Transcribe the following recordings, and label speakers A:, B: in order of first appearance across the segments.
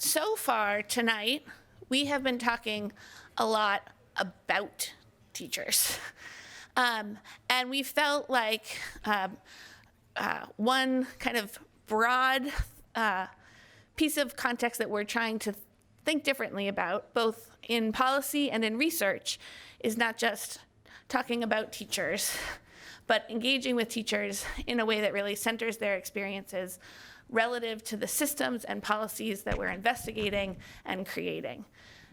A: So far tonight, we have been talking a lot about teachers. And we felt like one kind of broad piece of context that we're trying to think differently about, both in policy and in research, is not just talking about teachers, but engaging with teachers in a way that really centers their experiences relative to the systems and policies that we're investigating and creating.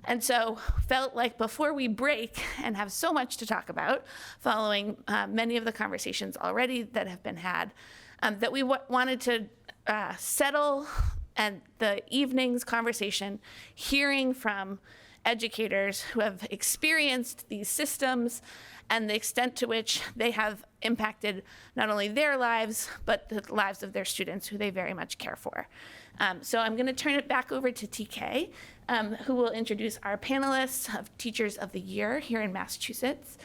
A: And so felt like before we break and have so much to talk about, following many of the conversations already that have been had, that we wanted to settle and the evening's conversation, hearing from educators who have experienced these systems and the extent to which they have impacted not only their lives, but the lives of their students who they very much care for. So I'm gonna turn it back over to TK, who will introduce our panelists of Teachers of the Year here in Massachusetts.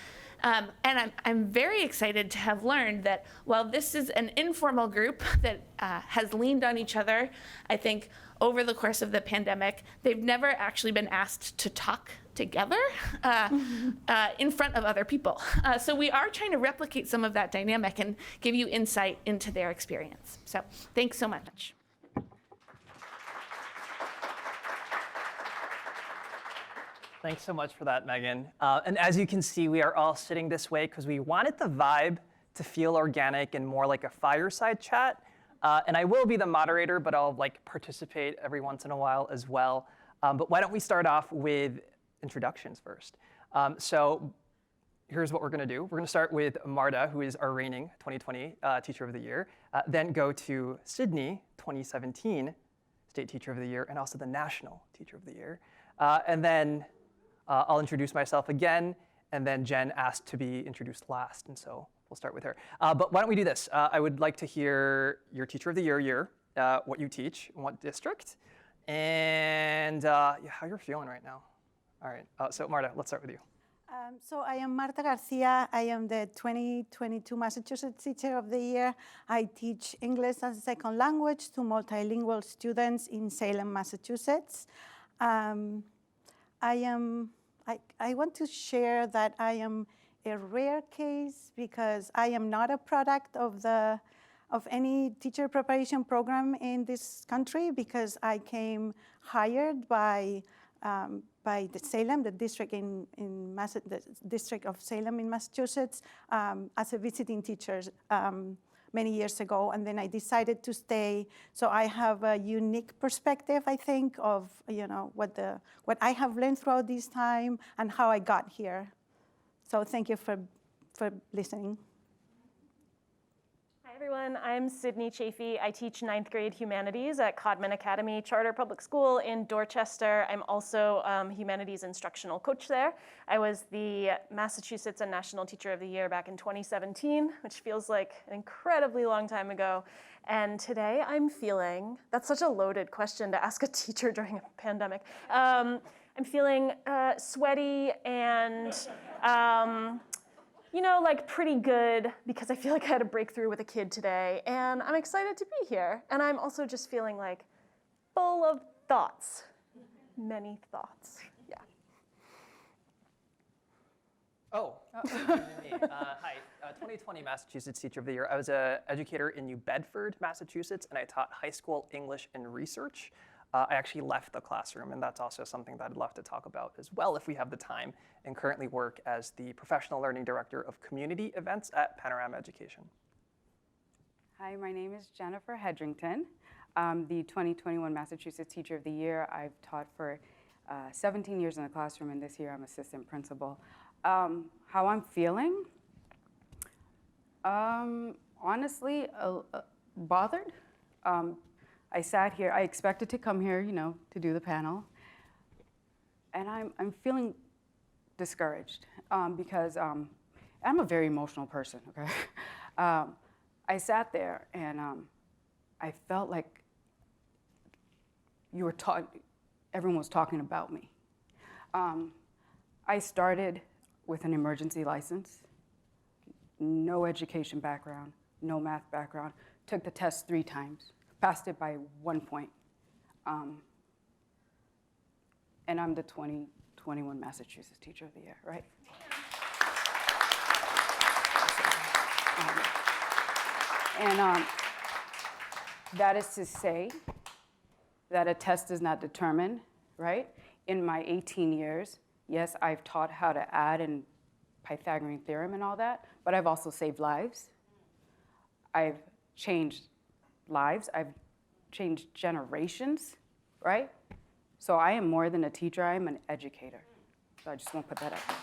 A: And I'm very excited to have learned that while this is an informal group that has leaned on each other, I think over the course of the pandemic, they've never actually been asked to talk together in front of other people. So we are trying to replicate some of that dynamic and give you insight into their experience. So thanks so much.
B: Thanks so much for that, Megan. And as you can see, we are all sitting this way because we wanted the vibe to feel organic and more like a fireside chat. And I will be the moderator, but I'll participate every once in a while as well. But why don't we start off with introductions first. So here's what we're going to do. We're going to start with Marta, who is our reigning 2020 Teacher of the Year, then go to Sydney, 2017 State Teacher of the Year, and also the National Teacher of the Year. And then I'll introduce myself again, and then Jen asked to be introduced last, and so we'll start with her. But why don't we do this? I would like to hear your Teacher of the Year, what you teach, in what district, and how you're feeling right now. All right, so Marta, let's start with you.
C: So I am Marta García. I am the 2022 Massachusetts Teacher of the Year. I teach English as a second language to multilingual students in Salem, Massachusetts. I want to share that I am a rare case because I am not a product of any teacher preparation program in this country, because I came hired by the Salem, the district the district of Salem in Massachusetts, as a visiting teacher many years ago, and then I decided to stay. So I have a unique perspective, I think, of what I have learned throughout this time and how I got here. So thank you for listening.
D: Hi everyone, I'm Sydney Chafee. I teach 9th grade humanities at Codman Academy Charter Public School in Dorchester. I'm also humanities instructional coach there. I was the Massachusetts and National Teacher of the Year back in 2017, which feels like an incredibly long time ago. And today I'm feeling, that's such a loaded question to ask a teacher during a pandemic. I'm feeling sweaty and pretty good, because I feel like I had a breakthrough with a kid today, and I'm excited to be here. And I'm also just feeling full of thoughts, many thoughts, yeah.
B: Hi, 2020 Massachusetts Teacher of the Year. I was an educator in New Bedford, Massachusetts, and I taught high school English and research. I actually left the classroom, and that's also something that I'd love to talk about as well if we have the time, and currently work as the Professional Learning Director of Community Events at Panorama Education.
E: Hi, my name is Jennifer Hedrington. I'm the 2021 Massachusetts Teacher of the Year. I've taught for 17 years in the classroom, and this year I'm assistant principal. How I'm feeling? Honestly, bothered. I sat here, I expected to come here, to do the panel, and I'm feeling discouraged because I'm a very emotional person, okay? I sat there and I felt like everyone was talking about me. I started with an emergency license, no education background, no math background, took the test 3 times. Passed it by 1 point. And I'm the 2021 Massachusetts Teacher of the Year, right? That is to say that a test is not determined, right? In my 18 years, yes, I've taught how to add and Pythagorean theorem and all that, but I've also saved lives. I've changed lives. I've changed generations, right? So I am more than a teacher, I am an educator. So I just want to put that out there.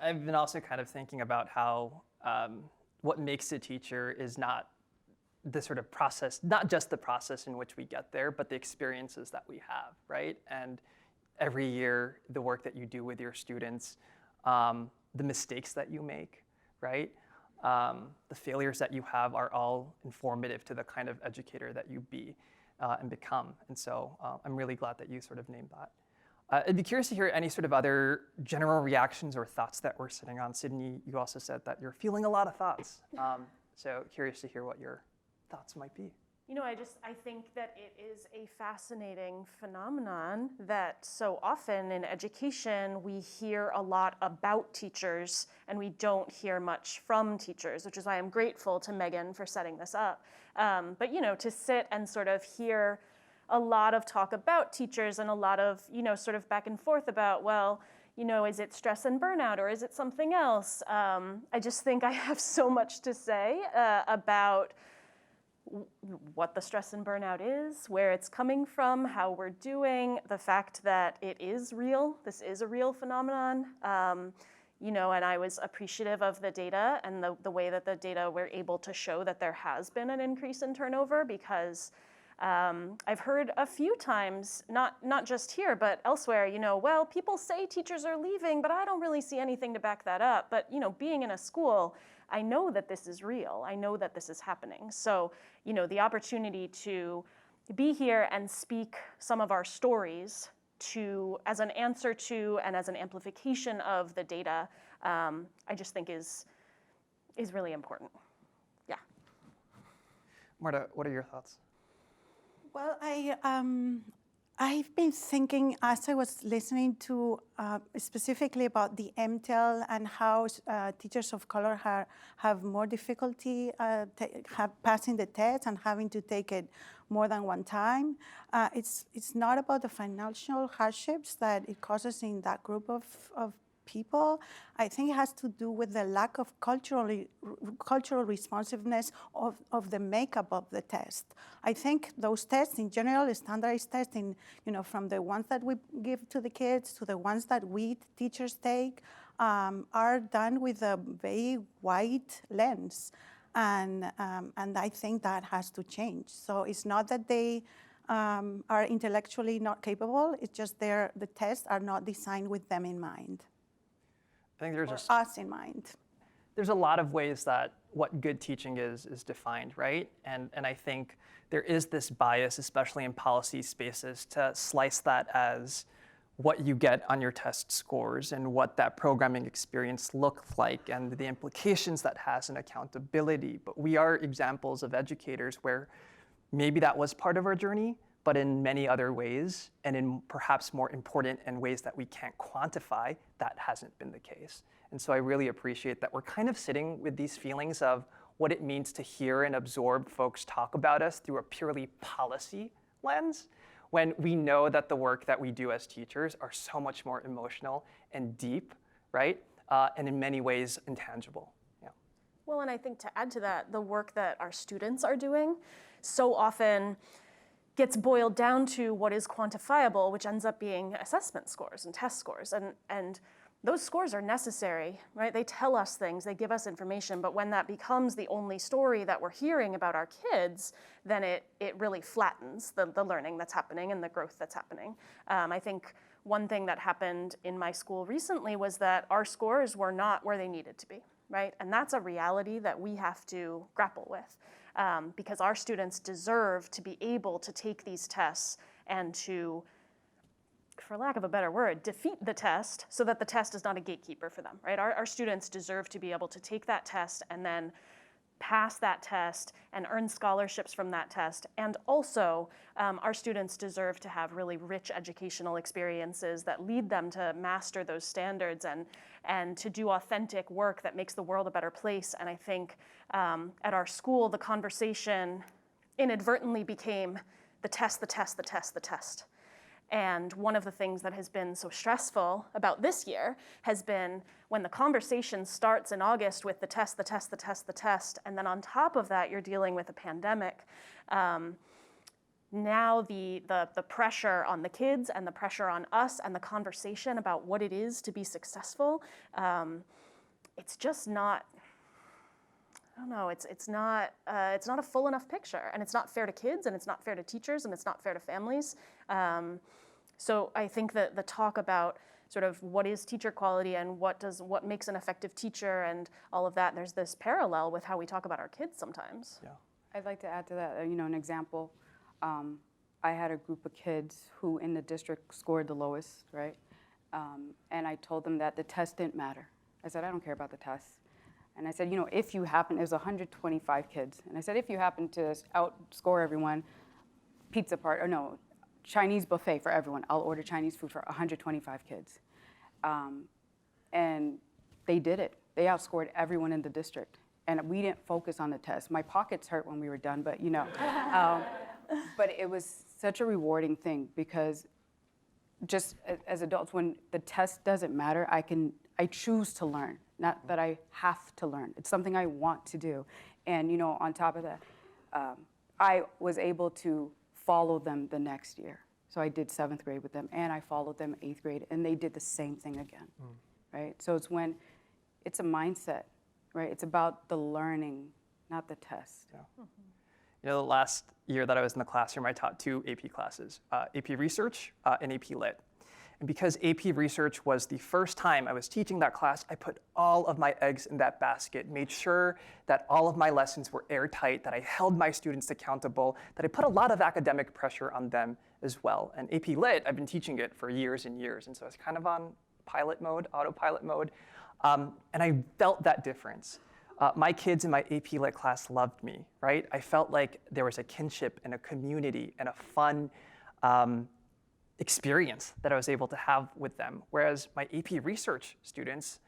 B: I've been also kind of thinking about how what makes a teacher is not the sort of process, not just the process in which we get there, but the experiences that we have, right? And every year, the work that you do with your students, the mistakes that you make, right? The failures that you have are all informative to the kind of educator that you be and become. And so I'm really glad that you sort of named that. I'd be curious to hear any sort of other general reactions or thoughts that we're sitting on. Sydney, you also said that you're feeling a lot of thoughts. So curious to hear what your thoughts might be.
D: You know, I think that it is a fascinating phenomenon that so often in education we hear a lot about teachers and we don't hear much from teachers, which is why I'm grateful to Megan for setting this up. But you know, to sit and sort of hear a lot of talk about teachers and a lot of, you know, sort of back and forth about, well, you know, is it stress and burnout or is it something else? I just think I have so much to say about what the stress and burnout is, where it's coming from, how we're doing, the fact that it is real. This is a real phenomenon. You know, and I was appreciative of the data and the way that the data were able to show that there has been an increase in turnover, because I've heard a few times, not just here, but elsewhere, you know, well, people say teachers are leaving, but I don't really see anything to back that up. But, you know, being in a school, I know that this is real. I know that this is happening. So, you know, the opportunity to be here and speak some of our stories as an answer to and as an amplification of the data, I just think is really important. Yeah.
B: Marta, what are your thoughts?
C: Well, I've been thinking as I was listening to specifically about the MTEL and how teachers of color have more difficulty passing the test and having to take it more than one time. It's not about the financial hardships that it causes in that group of people. I think it has to do with the lack of cultural responsiveness of the makeup of the test. I think those tests in general, standardized testing, you know, from the ones that we give to the kids to the ones that we teachers take, are done with a very wide lens. And I think that has to change. So it's not that they are intellectually not capable, it's just the tests are not designed with them in mind.
B: I think there's
C: us in mind.
B: There's a lot of ways that what good teaching is defined, right? And I think there is this bias, especially in policy spaces, to slice that as what you get on your test scores and what that programming experience looks like and the implications that has in accountability. But we are examples of educators where maybe that was part of our journey, but in many other ways, and in perhaps more important and ways that we can't quantify, that hasn't been the case. And so I really appreciate that we're kind of sitting with these feelings of what it means to hear and absorb folks talk about us through a purely policy lens, when we know that the work that we do as teachers are so much more emotional and deep, right? And in many ways intangible. Yeah.
D: Well, and I think to add to that, the work that our students are doing so often gets boiled down to what is quantifiable, which ends up being assessment scores and test scores. And those scores are necessary, right? They tell us things, they give us information, but when that becomes the only story that we're hearing about our kids, then it really flattens the learning that's happening and the growth that's happening. I think one thing that happened in my school recently was that our scores were not where they needed to be, right? And that's a reality that we have to grapple with. Because our students deserve to be able to take these tests and to, for lack of a better word, defeat the test so that the test is not a gatekeeper for them, right? Our students deserve to be able to take that test and then pass that test and earn scholarships from that test. And also, our students deserve to have really rich educational experiences that lead them to master those standards and to do authentic work that makes the world a better place. And I think at our school, the conversation inadvertently became the test, the test, the test, the test. And one of the things that has been so stressful about this year has been when the conversation starts in August with the test, the test, the test, the test, and then on top of that, you're dealing with a pandemic. Now the pressure on the kids and the pressure on us and the conversation about what it is to be successful, it's just not, I don't know, it's not a full enough picture, and it's not fair to kids, and it's not fair to teachers, and it's not fair to families. So I think that the talk about sort of what is teacher quality and what makes an effective teacher and all of that, there's this parallel with how we talk about our kids sometimes.
B: Yeah.
E: I'd like to add to that, an example. I had a group of kids who in the district scored the lowest, right? And I told them that the test didn't matter. I said, I don't care about the test. And I said, if you happen, it was 125 kids. And I said, if you happen to outscore everyone, Chinese buffet for everyone. I'll order Chinese food for 125 kids. And they did it. They outscored everyone in the district. And we didn't focus on the test. My pockets hurt when we were done, but but it was such a rewarding thing because just as adults, when the test doesn't matter, I choose to learn, not that I have to learn. It's something I want to do. And on top of that, I was able to follow them the next year. So I did 7th grade with them, and I followed them 8th grade, and they did the same thing again, right? So it's a mindset, right? It's about the learning, not the test.
B: Yeah. The last year that I was in the classroom, I taught 2 AP classes, AP Research and AP Lit. And because AP Research was the first time I was teaching that class, I put all of my eggs in that basket, made sure that all of my lessons were airtight, that I held my students accountable, that I put a lot of academic pressure on them as well. And AP Lit, I've been teaching it for years and years, and so it's kind of on autopilot mode, and I felt that difference. My kids in my AP Lit class loved me, right? I felt like there was a kinship and a community and a fun experience that I was able to have with them. Whereas my AP Research students,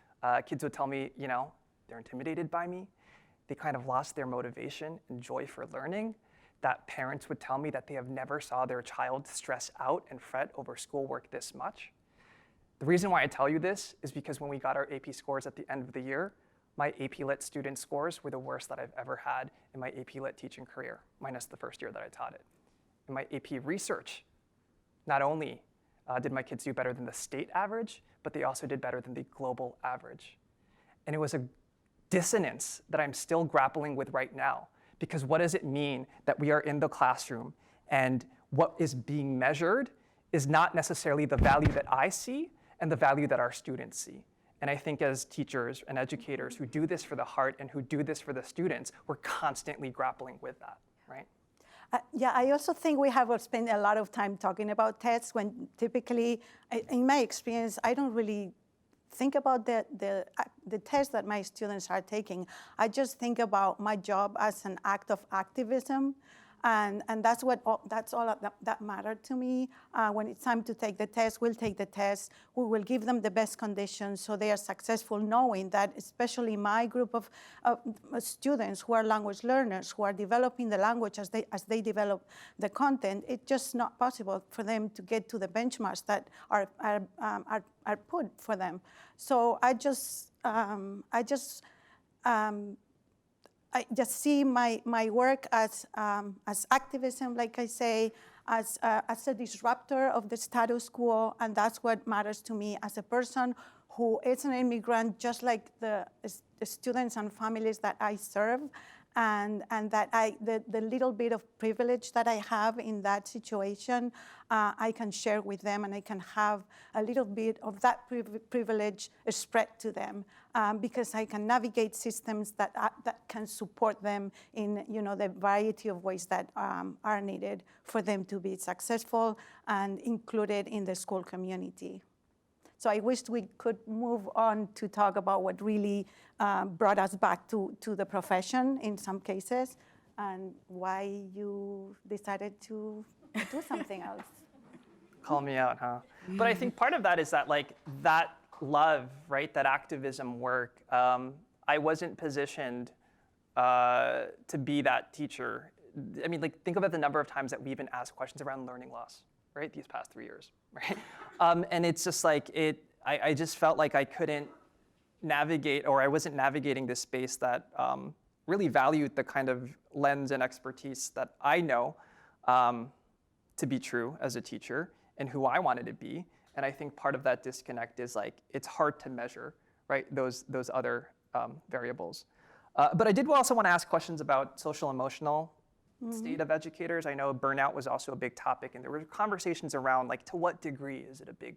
B: kids would tell me, they're intimidated by me. They kind of lost their motivation and joy for learning. That parents would tell me that they have never saw their child stress out and fret over schoolwork this much. The reason why I tell you this is because when we got our AP scores at the end of the year, my AP Lit student scores were the worst that I've ever had in my AP Lit teaching career, minus the first year that I taught it. In my AP Research, not only did my kids do better than the state average, but they also did better than the global average. And it was a dissonance that I'm still grappling with right now, because what does it mean that we are in the classroom and what is being measured is not necessarily the value that I see and the value that our students see. And I think as teachers and educators who do this for the heart and who do this for the students, we're constantly grappling with that, right?
C: Yeah, I also think we have spent a lot of time talking about tests when typically, in my experience, I don't really think about the test that my students are taking. I just think about my job as an act of activism. And that's all that mattered to me. When it's time to take the test, we'll take the test. We will give them the best conditions so they are successful, knowing that especially my group of students who are language learners, who are developing the language as they develop the content, it's just not possible for them to get to the benchmarks that are put for them. So I just see my work as activism, like I say, as a disruptor of the status quo, and that's what matters to me as a person who is an immigrant, just like the students and families that I serve, and that the little bit of privilege that I have in that situation, I can share with them, and I can have a little bit of that privilege spread to them, because I can navigate systems that can support them in the variety of ways that are needed for them to be successful and included in the school community. So I wished we could move on to talk about what really brought us back to the profession in some cases, and why you decided to do something else.
B: Call me out, huh? But I think part of that is that like that love, right, that activism work, I wasn't positioned to be that teacher. I mean, like, think about the number of times that we've been asked questions around learning loss, right, these past 3 years, right? And it's just like, I just felt like I couldn't navigate, or I wasn't navigating this space that really valued the kind of lens and expertise that I know to be true as a teacher and who I wanted to be. And I think part of that disconnect is like, it's hard to measure, right, those other variables. But I did also want to ask questions about social emotional state of educators. I know burnout was also a big topic, and there were conversations around like, to what degree is it a big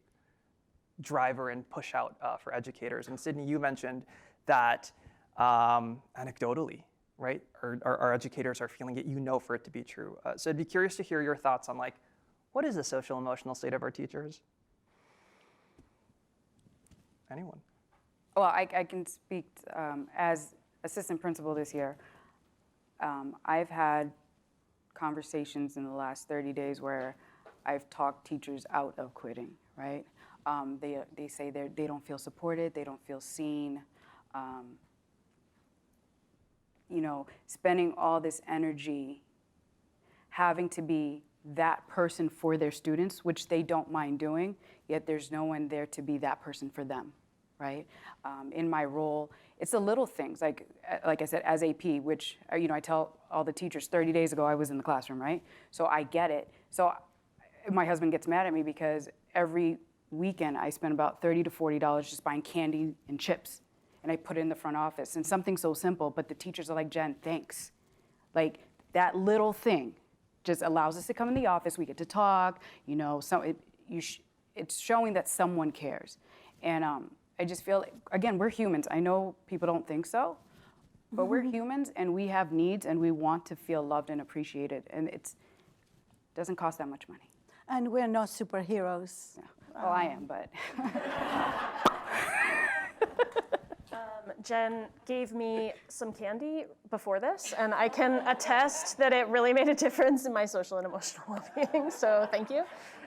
B: driver and push out for educators? And Sydney, you mentioned that anecdotally, right, our educators are feeling it, you know, for it to be true. So I'd be curious to hear your thoughts on like, what is the social emotional state of our teachers? Anyone?
E: Well, I can speak as assistant principal this year. I've had conversations in the last 30 days where I've talked teachers out of quitting, right? They say they don't feel supported, they don't feel seen. You know, spending all this energy having to be that person for their students, which they don't mind doing, yet there's no one there to be that person for them, right? In my role, it's the little things, like I said, as AP, which, you know, I tell all the teachers 30 days ago I was in the classroom, right? So I get it. So my husband gets mad at me because every weekend I spend about $30 to $40 just buying candy and chips, and I put it in the front office. And something so simple, but the teachers are like, Jen, thanks. Like, that little thing just allows us to come in the office, we get to talk, you know, it's showing that someone cares. And I just feel, again, we're humans. I know people don't think so, but we're humans and we have needs and we want to feel loved and appreciated. And it doesn't cost that much money.
C: And we're not superheroes.
E: Yeah. Well, I am, but.
D: Jen gave me some candy before this, and I can attest that it really made a difference in my social and emotional well-being, so thank you.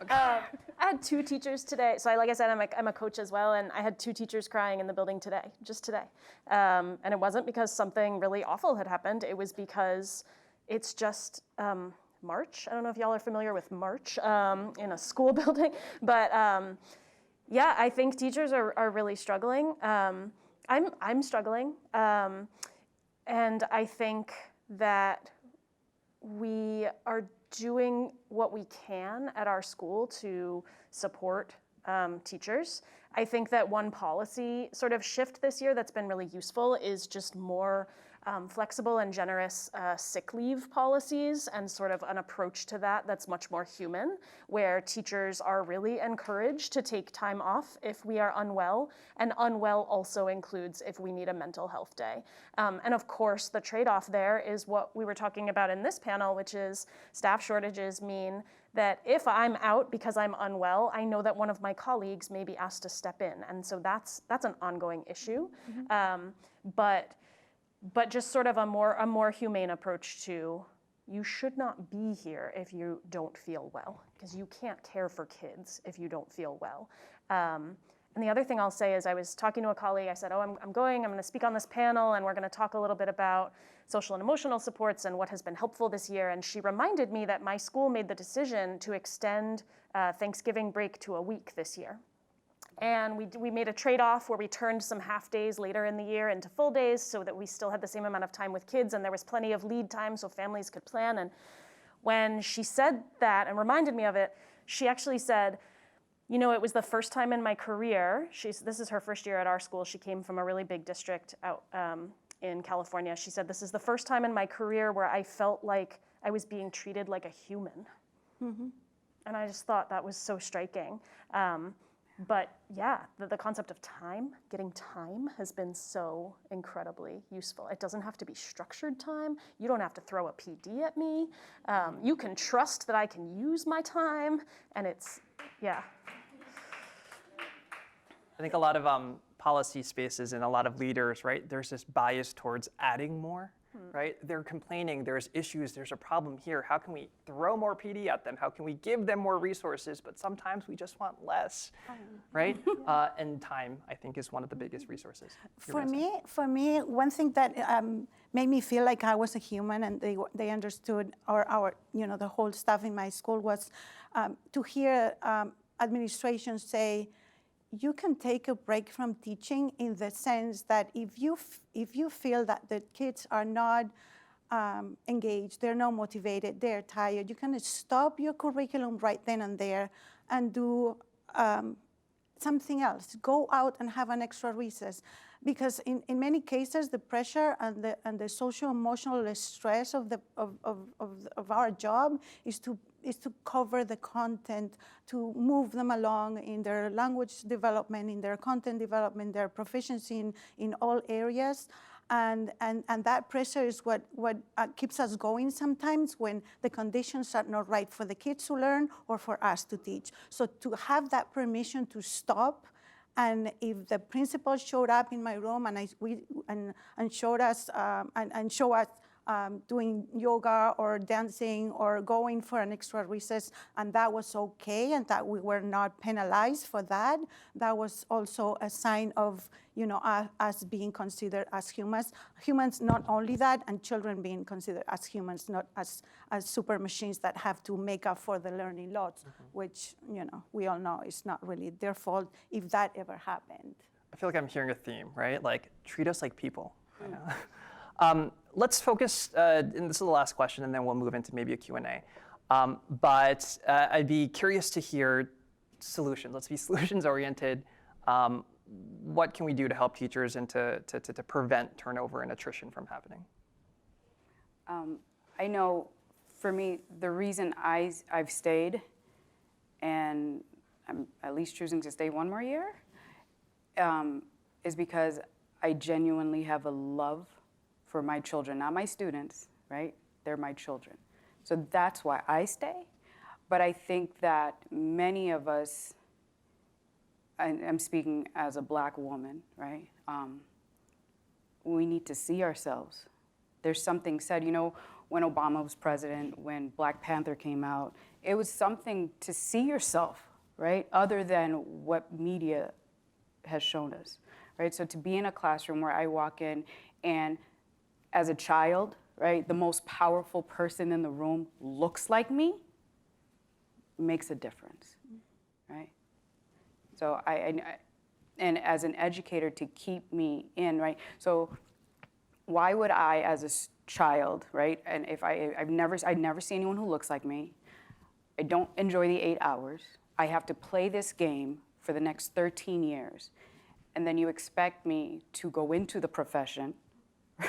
D: I had 2 teachers today, so like I said, I'm a coach as well, and I had 2 teachers crying in the building today, just today. And it wasn't because something really awful had happened, it was because it's just March. I don't know if y'all are familiar with March in a school building, but yeah, I think teachers are really struggling. I'm struggling, and I think that we are doing what we can at our school to support teachers. I think that one policy sort of shift this year that's been really useful is just more flexible and generous sick leave policies, and sort of an approach to that that's much more human, where teachers are really encouraged to take time off if we are unwell, and unwell also includes if we need a mental health day. And of course, the trade-off there is what we were talking about in this panel, which is staff shortages mean that if I'm out because I'm unwell, I know that one of my colleagues may be asked to step in, and so that's an ongoing issue. But just sort of a more humane approach to, you should not be here if you don't feel well, because you can't care for kids if you don't feel well. And the other thing I'll say is, I was talking to a colleague, I said, I'm going to speak on this panel, and we're going to talk a little bit about social and emotional supports and what has been helpful this year. And she reminded me that my school made the decision to extend Thanksgiving break to a week this year. And we made a trade-off where we turned some half days later in the year into full days so that we still had the same amount of time with kids, and there was plenty of lead time so families could plan. And when she said that and reminded me of it, she actually said, you know, it was the first time in my career, this is her first year at our school, she came from a really big district out in California. She said, this is the first time in my career where I felt like I was being treated like a human. Mm-hmm. And I just thought that was so striking. But yeah, the concept of time, getting time, has been so incredibly useful. It doesn't have to be structured time. You don't have to throw a PD at me. You can trust that I can use my time, and it's, yeah.
B: I think a lot of policy spaces and a lot of leaders, right, there's this bias towards adding more, right? They're complaining, there's issues, there's a problem here. How can we throw more PD at them? How can we give them more resources? But sometimes we just want less, right? And time, I think, is one of the biggest resources.
C: For me, one thing that made me feel like I was a human and they understood our the whole staff in my school was to hear administration say, you can take a break from teaching in the sense that if you feel that the kids are not engaged, they're not motivated, they're tired, you can stop your curriculum right then and there and do something else. Go out and have an extra recess. Because in many cases, the pressure and the social emotional stress of our job is to cover the content, to move them along in their language development, in their content development, their proficiency in all areas. And that pressure is what keeps us going sometimes when the conditions are not right for the kids to learn or for us to teach. So to have that permission to stop, and if the principal showed up in my room and showed us doing yoga or dancing or going for an extra recess, and that was okay, and that we were not penalized for that, that was also a sign of us being considered as humans. Humans, not only that, and children being considered as humans, not as super machines that have to make up for the learning loss, which we all know is not really their fault if that ever happened.
B: I feel like I'm hearing a theme, right? Like, treat us like people. Let's focus, and this is the last question, and then we'll move into maybe a Q&A. But I'd be curious to hear solutions. Let's be solutions-oriented. What can we do to help teachers and to prevent turnover and attrition from happening?
E: I know, for me, the reason I've stayed, and I'm at least choosing to stay one more year, is because I genuinely have a love for my children, not my students, right? They're my children. So that's why I stay. But I think that many of us, and I'm speaking as a Black woman, right? We need to see ourselves. There's something said, when Obama was president, when Black Panther came out, it was something to see yourself, right? Other than what media has shown us, right? So to be in a classroom where I walk in and as a child, right, the most powerful person in the room looks like me, makes a difference, right? So and as an educator to keep me in, right? So why would I, as a child, right? And if I'd never see anyone who looks like me. I don't enjoy the 8 hours. I have to play this game for the next 13 years. And then you expect me to go into the profession,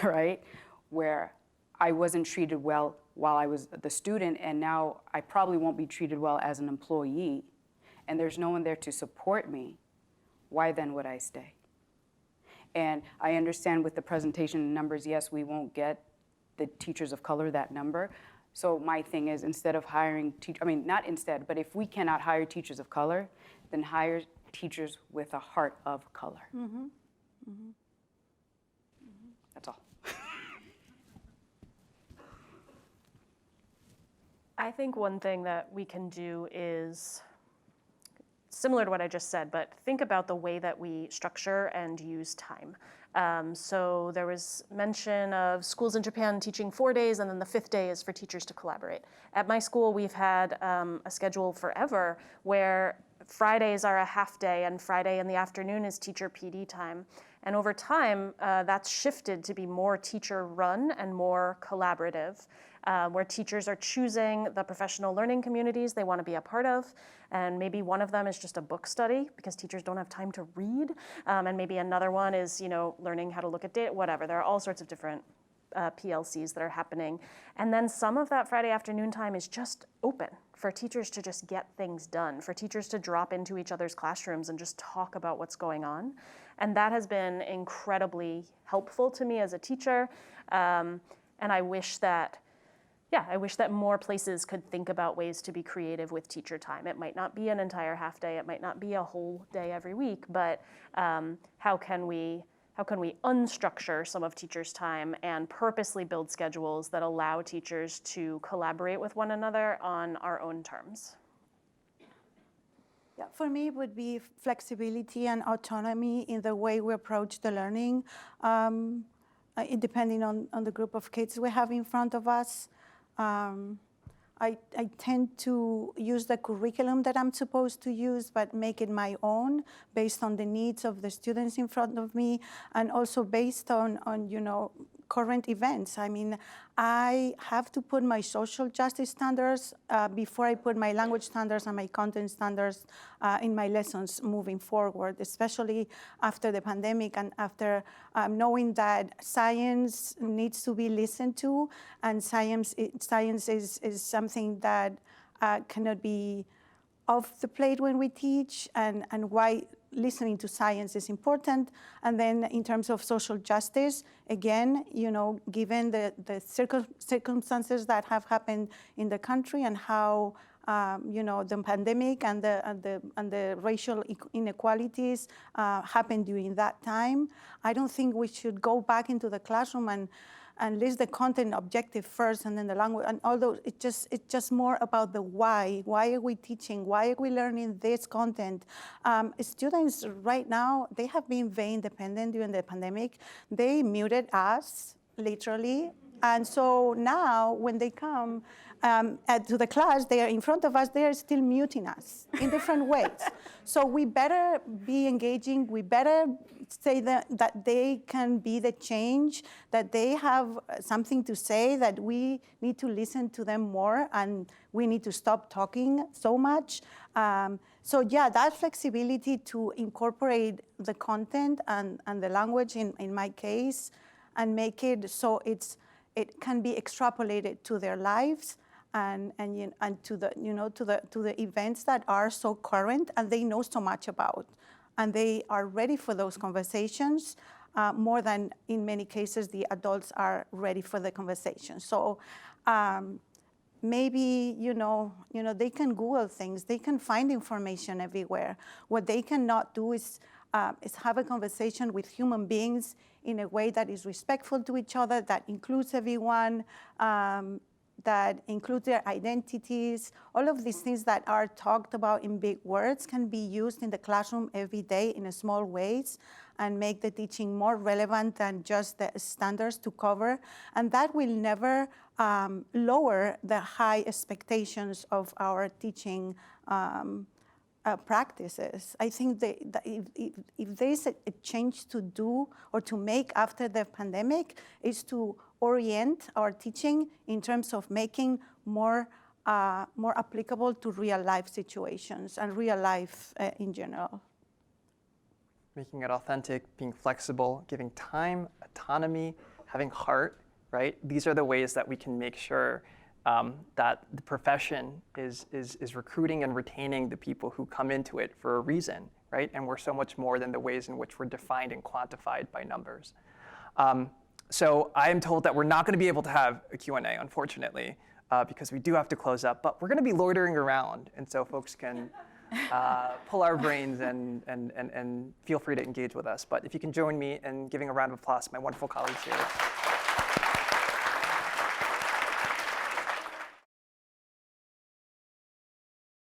E: right? Where I wasn't treated well while I was the student, and now I probably won't be treated well as an employee, and there's no one there to support me. Why then would I stay? And I understand with the presentation numbers, yes, we won't get the teachers of color that number. So my thing is, instead of hiring not instead, but if we cannot hire teachers of color, then hire teachers with a heart of color. That's all.
D: I think one thing that we can do is similar to what I just said, but think about the way that we structure and use time. So there was mention of schools in Japan teaching 4 days, and then the 5th day is for teachers to collaborate. At my school, we've had a schedule forever where Fridays are a half day, and Friday in the afternoon is teacher PD time. And over time, that's shifted to be more teacher-run and more collaborative, where teachers are choosing the professional learning communities they want to be a part of. And maybe one of them is just a book study because teachers don't have time to read. And maybe another one is, learning how to look at data, whatever. There are all sorts of different PLCs that are happening. And then some of that Friday afternoon time is just open for teachers to just get things done, for teachers to drop into each other's classrooms and just talk about what's going on. And that has been incredibly helpful to me as a teacher. And I wish that yeah, I wish that more places could think about ways to be creative with teacher time. It might not be an entire half day, it might not be a whole day every week, but how can we unstructure some of teachers' time and purposely build schedules that allow teachers to collaborate with one another on our own terms?
C: Yeah, for me, it would be flexibility and autonomy in the way we approach the learning, depending on the group of kids we have in front of us. I tend to use the curriculum that I'm supposed to use, but make it my own based on the needs of the students in front of me, and also based on current events. I mean, I have to put my social justice standards before I put my language standards and my content standards in my lessons moving forward, especially after the pandemic and after knowing that science needs to be listened to, and science is something that cannot be off the plate when we teach, and why listening to science is important. And then in terms of social justice, again, given the circumstances that have happened in the country and how the pandemic and the racial inequalities happened during that time, I don't think we should go back into the classroom and list the content objective first and then the language, and although it's just more about the why. Why are we teaching? Why are we learning this content? Students right now, they have been very independent during the pandemic. They muted us, literally. And so now when they come to the class, they are in front of us, they are still muting us in different ways. So we better be engaging, we better say that they can be the change, that they have something to say, that we need to listen to them more, and we need to stop talking so much. So yeah, that flexibility to incorporate the content and the language in my case, and make it so it can be extrapolated to their lives and to the events that are so current and they know so much about, and they are ready for those conversations more than in many cases the adults are ready for the conversation. So maybe they can Google things, they can find information everywhere. What they cannot do is have a conversation with human beings in a way that is respectful to each other, that includes everyone, that includes their identities. All of these things that are talked about in big words can be used in the classroom every day in small ways and make the teaching more relevant than just the standards to cover. And that will never lower the high expectations of our teaching practices. I think that if there's a change to do or to make after the pandemic, is to orient our teaching in terms of making more applicable to real life situations and real life in general.
B: Making it authentic, being flexible, giving time, autonomy, having heart, right? These are the ways that we can make sure that the profession is recruiting and retaining the people who come into it for a reason, right? And we're so much more than the ways in which we're defined and quantified by numbers. So I am told that we're not going to be able to have a Q&A, unfortunately, because we do have to close up, but we're going to be loitering around, and so folks can pull our brains and feel free to engage with us. But if you can join me in giving a round of applause to my wonderful colleagues here.